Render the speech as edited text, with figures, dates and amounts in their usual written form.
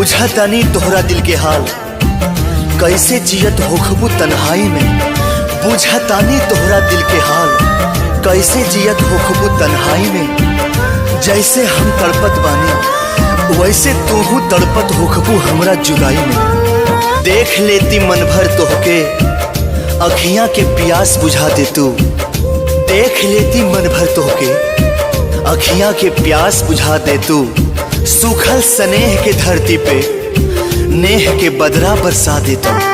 बुझतानी तोहरा दिल के हाल, कैसे जियत होखबू तन्हाई में। बुझतानी तोहरा दिल के हाल, कैसे जियत होखबू तन्हाई में। जैसे हम तड़पत बानी वैसे तूहू तड़पत होखबू हमरा जुदाई में। देख लेती मन भर तोहके, अखियां के प्यास बुझा दे तू। देख लेती मन भर तोहके, अखियां के प्यास बुझा दे तू। सूखल स्नेह के धरती पे नेह के बदरा बरसा दे तू।